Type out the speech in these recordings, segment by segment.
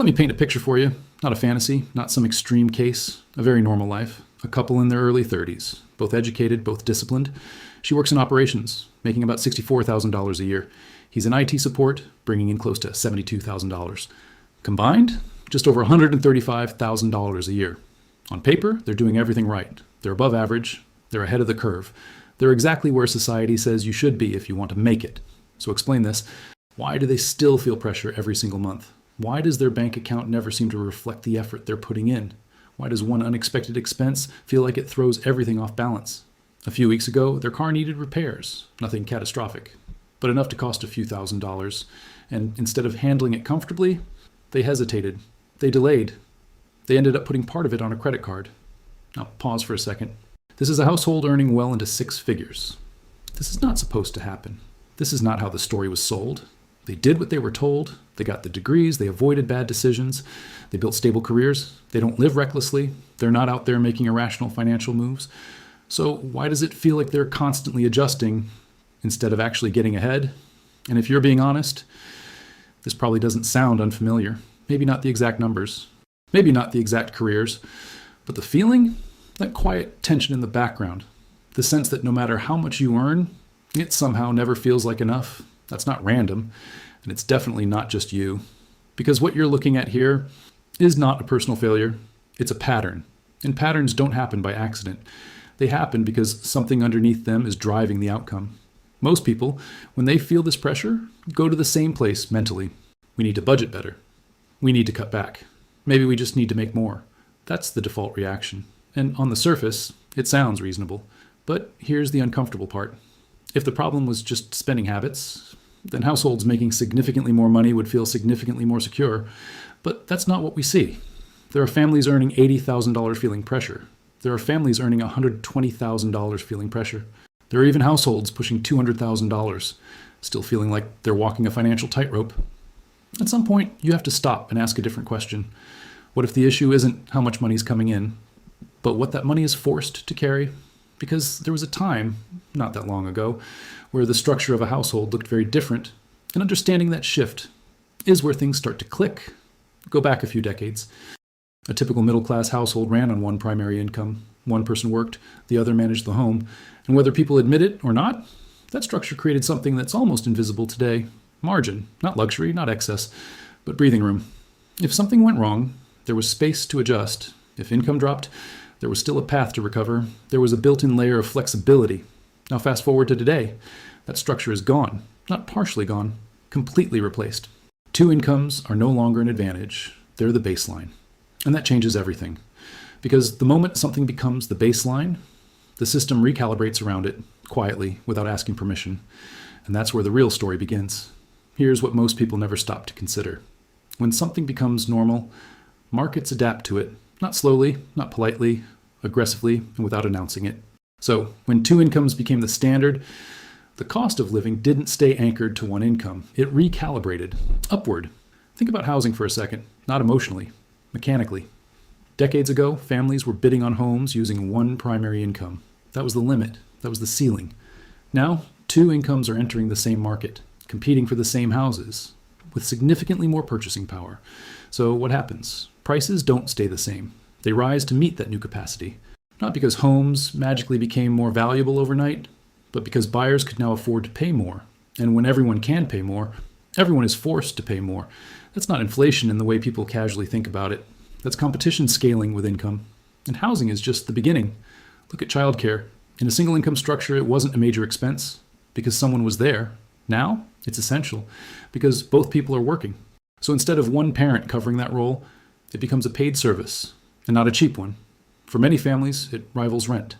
Let me paint a picture for you. Not a fantasy, not some extreme case, a very normal life. A couple in their early 30s, both educated, both disciplined. She works in operations, making about $64,000 a year. He's in IT support, bringing in close to $72,000. Combined, just over $135,000 a year. On paper, they're doing everything right. They're above average. They're ahead of the curve. They're exactly where society says you should be if you want to make it. So explain this. Why do they still feel pressure every single month? Why does their bank account never seem to reflect the effort they're putting in? Why does one unexpected expense feel like it throws everything off balance? A few weeks ago, their car needed repairs. Nothing catastrophic, but enough to cost a few $1,000s. And instead of handling it comfortably, they hesitated. They delayed. They ended up putting part of it on a credit card. Now, pause for a second. This is a household earning well into six figures. This is not supposed to happen. This is not how the story was sold. They did what they were told. They got the degrees. They avoided bad decisions. They built stable careers. They don't live recklessly. They're not out there making irrational financial moves. So why does it feel like they're constantly adjusting instead of actually getting ahead? And if you're being honest, this probably doesn't sound unfamiliar. Maybe not the exact numbers. Maybe not the exact careers. But the feeling, that quiet tension in the background, the sense that no matter how much you earn, it somehow never feels like enough. That's not random, and it's definitely not just you. Because what you're looking at here is not a personal failure, it's a pattern. And patterns don't happen by accident. They happen because something underneath them is driving the outcome. Most people, when they feel this pressure, go to the same place mentally. We need to budget better. We need to cut back. Maybe we just need to make more. That's the default reaction. And on the surface, it sounds reasonable. But here's the uncomfortable part. If the problem was just spending habits, then households making significantly more money would feel significantly more secure. But that's not what we see. There are families earning $80,000 feeling pressure. There are families earning $120,000 feeling pressure. There are even households pushing $200,000, still feeling like they're walking a financial tightrope. At some point, you have to stop and ask a different question. What if the issue isn't how much money is coming in, but what that money is forced to carry? Because there was a time, not that long ago, where the structure of a household looked very different, and understanding that shift is where things start to click. Go back a few decades. A typical middle-class household ran on one primary income. One person worked, the other managed the home. And whether people admit it or not, that structure created something that's almost invisible today. Margin, not luxury, not excess, but breathing room. If something went wrong, there was space to adjust. If income dropped, there was still a path to recover. There was a built-in layer of flexibility. Now fast forward to today. That structure is gone. Not partially gone. Completely replaced. Two incomes are no longer an advantage. They're the baseline. And that changes everything. Because the moment something becomes the baseline, the system recalibrates around it, quietly, without asking permission. And that's where the real story begins. Here's what most people never stop to consider. When something becomes normal, markets adapt to it. Not slowly, not politely, aggressively, and without announcing it. So, when two incomes became the standard, the cost of living didn't stay anchored to one income. It recalibrated upward. Think about housing for a second, not emotionally, mechanically. Decades ago, families were bidding on homes using one primary income. That was the limit. That was the ceiling. Now, two incomes are entering the same market, competing for the same houses, with significantly more purchasing power. So what happens? Prices don't stay the same. They rise to meet that new capacity. Not because homes magically became more valuable overnight, but because buyers could now afford to pay more. And when everyone can pay more, everyone is forced to pay more. That's not inflation in the way people casually think about it. That's competition scaling with income. And housing is just the beginning. Look at childcare. In a single income structure, it wasn't a major expense because someone was there. Now, it's essential because both people are working. So instead of one parent covering that role, it becomes a paid service, and not a cheap one. For many families, it rivals rent.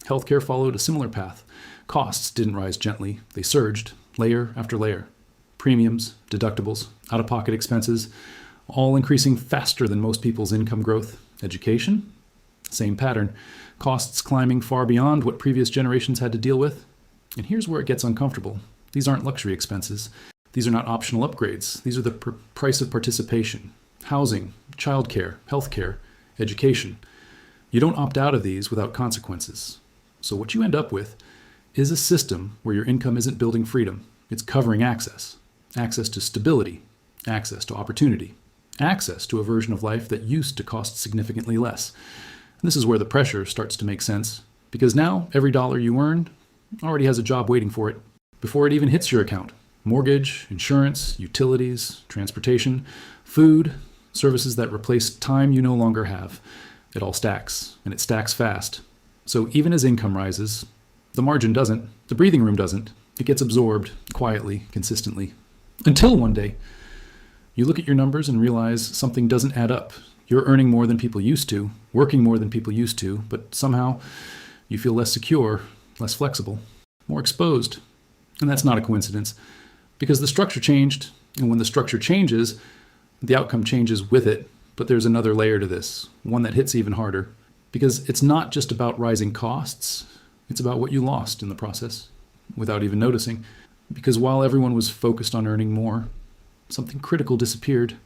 Healthcare followed a similar path. Costs didn't rise gently. They surged, layer after layer. Premiums, deductibles, out-of-pocket expenses, all increasing faster than most people's income growth. Education? Same pattern. Costs climbing far beyond what previous generations had to deal with. And here's where it gets uncomfortable. These aren't luxury expenses. These are not optional upgrades. These are the price of participation. Housing, childcare, healthcare, education. You don't opt out of these without consequences. So what you end up with is a system where your income isn't building freedom. It's covering access. Access to stability. Access to opportunity. access to a version of life that used to cost significantly less. And this is where the pressure starts to make sense, because now every dollar you earn already has a job waiting for it before it even hits your account. Mortgage, insurance, utilities, transportation, food, services that replace time you no longer have. It all stacks, and it stacks fast. So even as income rises, the margin doesn't, the breathing room doesn't. It gets absorbed quietly, consistently. Until one day, you look at your numbers and realize something doesn't add up. You're earning more than people used to, working more than people used to, but somehow you feel less secure, less flexible, more exposed. And that's not a coincidence, because the structure changed, and when the structure changes, the outcome changes with it. But there's another layer to this, one that hits even harder, because it's not just about rising costs, it's about what you lost in the process, without even noticing. Because while everyone was focused on earning more, something critical disappeared,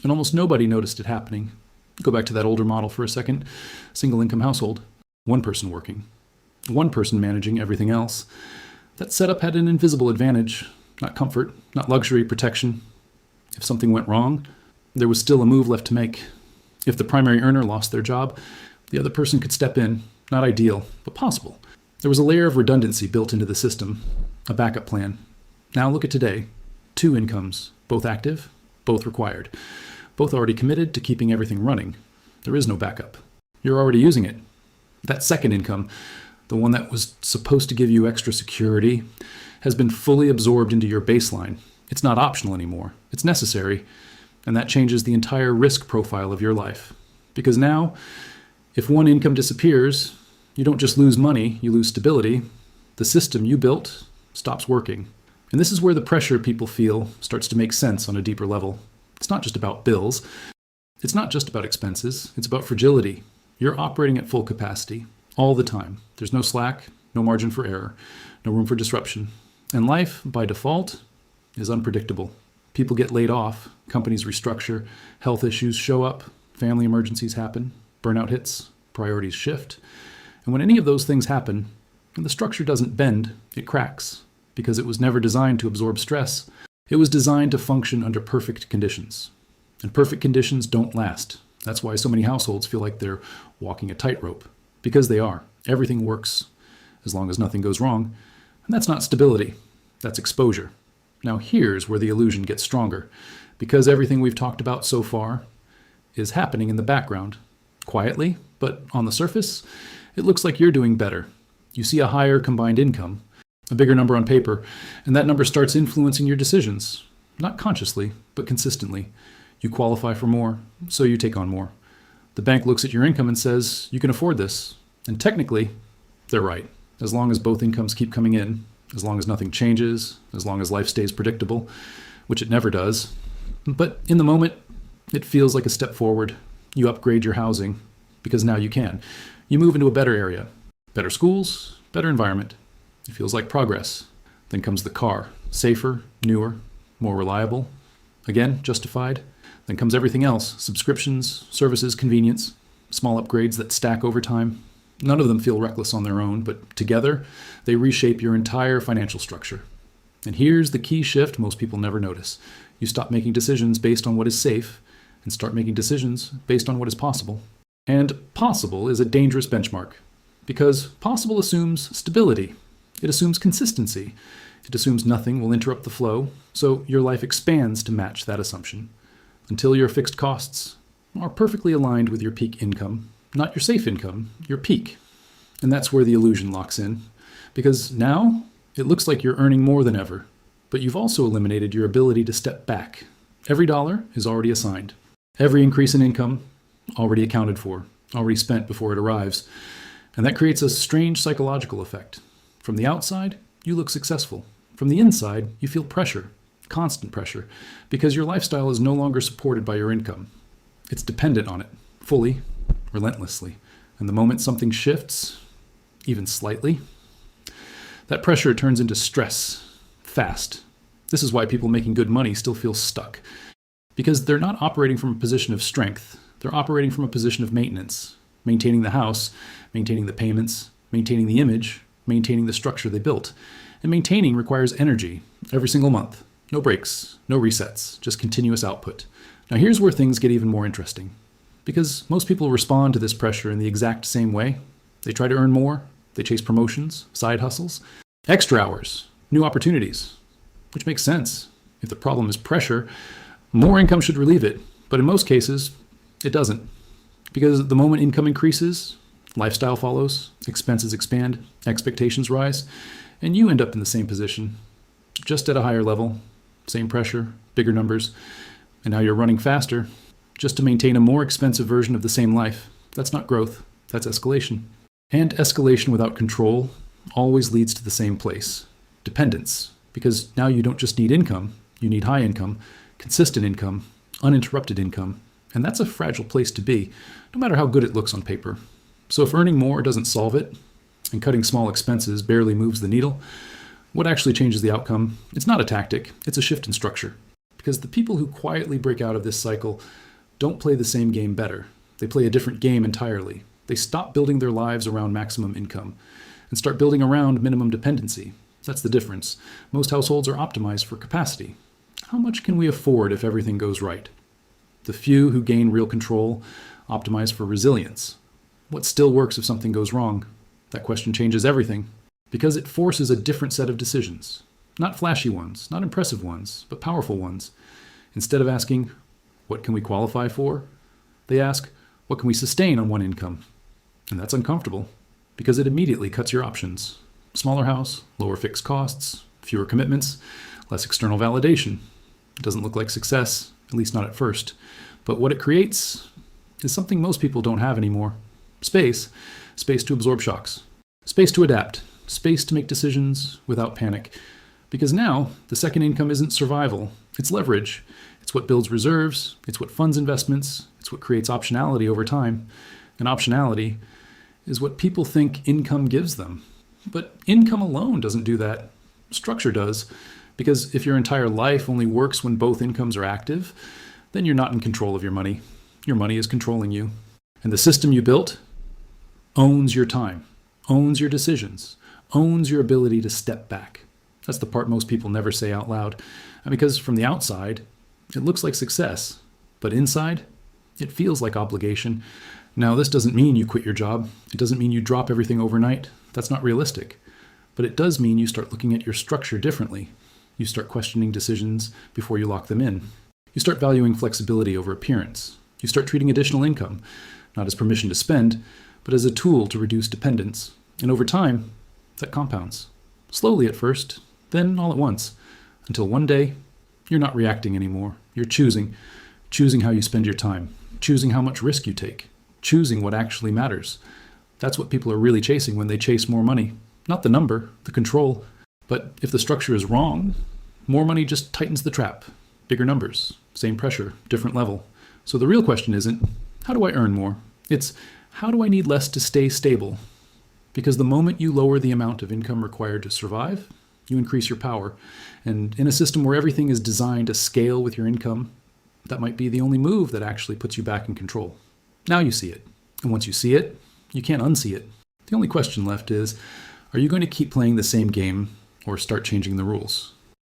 and almost nobody noticed it happening. Go back to that older model for a second. Single income household, one person working, one person managing everything else. That setup had an invisible advantage, not comfort, not luxury, protection. If something went wrong, there was still a move left to make. If the primary earner lost their job, the other person could step in. Not ideal, but possible. There was a layer of redundancy built into the system, a backup plan. Now look at today. 2 incomes, both active, both required, both already committed to keeping everything running. There is no backup. You're already using it. That second income, the one that was supposed to give you extra security, has been fully absorbed into your baseline. It's not optional anymore. It's necessary. And that changes the entire risk profile of your life. Because now, if one income disappears, you don't just lose money, you lose stability. The system you built stops working. And this is where the pressure people feel starts to make sense on a deeper level. It's not just about bills. It's not just about expenses. It's about fragility. You're operating at full capacity all the time. There's no slack, no margin for error, no room for disruption. And life, by default, is unpredictable. People get laid off, companies restructure, health issues show up, family emergencies happen, burnout hits, priorities shift. And when any of those things happen, the structure doesn't bend, it cracks, because it was never designed to absorb stress. It was designed to function under perfect conditions. And perfect conditions don't last. That's why so many households feel like they're walking a tightrope. Because they are. Everything works, as long as nothing goes wrong. And that's not stability. That's exposure. Now here's where the illusion gets stronger. Because everything we've talked about so far is happening in the background. Quietly, but on the surface, it looks like you're doing better. You see a higher combined income, a bigger number on paper, and that number starts influencing your decisions. Not consciously, but consistently. You qualify for more, so you take on more. The bank looks at your income and says, you can afford this. And technically, they're right. As long as both incomes keep coming in, as long as nothing changes, as long as life stays predictable, which it never does. But in the moment, it feels like a step forward. You upgrade your housing, because now you can. You move into a better area, better schools, better environment. It feels like progress. Then comes the car, safer, newer, more reliable. Again, justified. Then comes everything else, subscriptions, services, convenience, small upgrades that stack over time. None of them feel reckless on their own, but together, they reshape your entire financial structure. And here's the key shift most people never notice. You stop making decisions based on what is safe and start making decisions based on what is possible. And possible is a dangerous benchmark, because possible assumes stability. It assumes consistency. It assumes nothing will interrupt the flow, so your life expands to match that assumption, until your fixed costs are perfectly aligned with your peak income. Not your safe income, your peak. And that's where the illusion locks in, because now it looks like you're earning more than ever, but you've also eliminated your ability to step back. Every dollar is already assigned. Every increase in income already accounted for, already spent before it arrives. And that creates a strange psychological effect. From the outside, you look successful. From the inside, you feel pressure, constant pressure, because your lifestyle is no longer supported by your income. It's dependent on it, fully, relentlessly. And the moment something shifts, even slightly, that pressure turns into stress, fast. This is why people making good money still feel stuck. Because they're not operating from a position of strength. They're operating from a position of maintenance. Maintaining the house, maintaining the payments, maintaining the image, maintaining the structure they built. And maintaining requires energy every single month. No breaks, no resets, just continuous output. Now here's where things get even more interesting, because most people respond to this pressure in the exact same way. They try to earn more, they chase promotions, side hustles, extra hours, new opportunities, which makes sense. If the problem is pressure, more income should relieve it, but in most cases, it doesn't. Because the moment income increases, lifestyle follows, expenses expand, expectations rise, and you end up in the same position, just at a higher level, same pressure, bigger numbers, and now you're running faster just to maintain a more expensive version of the same life. That's not growth, that's escalation. And escalation without control always leads to the same place, dependence. Because now you don't just need income, you need high income, consistent income, uninterrupted income. And that's a fragile place to be, no matter how good it looks on paper. So if earning more doesn't solve it, and cutting small expenses barely moves the needle, what actually changes the outcome? It's not a tactic, it's a shift in structure. Because the people who quietly break out of this cycle don't play the same game better. They play a different game entirely. They stop building their lives around maximum income and start building around minimum dependency. That's the difference. Most households are optimized for capacity. How much can we afford if everything goes right? The few who gain real control optimize for resilience. What still works if something goes wrong? That question changes everything, because it forces a different set of decisions. Not flashy ones, not impressive ones, but powerful ones. Instead of asking, what can we qualify for? They ask, what can we sustain on one income? And that's uncomfortable, because it immediately cuts your options. Smaller house, lower fixed costs, fewer commitments, less external validation. It doesn't look like success, at least not at first. But what it creates is something most people don't have anymore. Space. Space to absorb shocks. Space to adapt. Space to make decisions without panic. Because now, the second income isn't survival, it's leverage. It's what builds reserves, it's what funds investments, it's what creates optionality over time. And optionality is what people think income gives them. But income alone doesn't do that. Structure does. Because if your entire life only works when both incomes are active, then you're not in control of your money. Your money is controlling you. And the system you built owns your time, owns your decisions, owns your ability to step back. That's the part most people never say out loud. And because from the outside, it looks like success. But inside, it feels like obligation. Now, this doesn't mean you quit your job. It doesn't mean you drop everything overnight. That's not realistic. But it does mean you start looking at your structure differently. You start questioning decisions before you lock them in. You start valuing flexibility over appearance. You start treating additional income, not as permission to spend, but as a tool to reduce dependence. And over time, that compounds. Slowly at first, then all at once, until one day, you're not reacting anymore. You're choosing how you spend your time, choosing how much risk you take, choosing what actually matters. That's what people are really chasing when they chase more money. Not the number, the control. But if the structure is wrong, more money just tightens the trap. Bigger numbers, same pressure, different level. So the real question isn't, how do I earn more? It's, how do I need less to stay stable? Because the moment you lower the amount of income required to survive, you increase your power. And in a system where everything is designed to scale with your income, that might be the only move that actually puts you back in control. Now you see it. And once you see it, you can't unsee it. The only question left is, are you going to keep playing the same game or start changing the rules?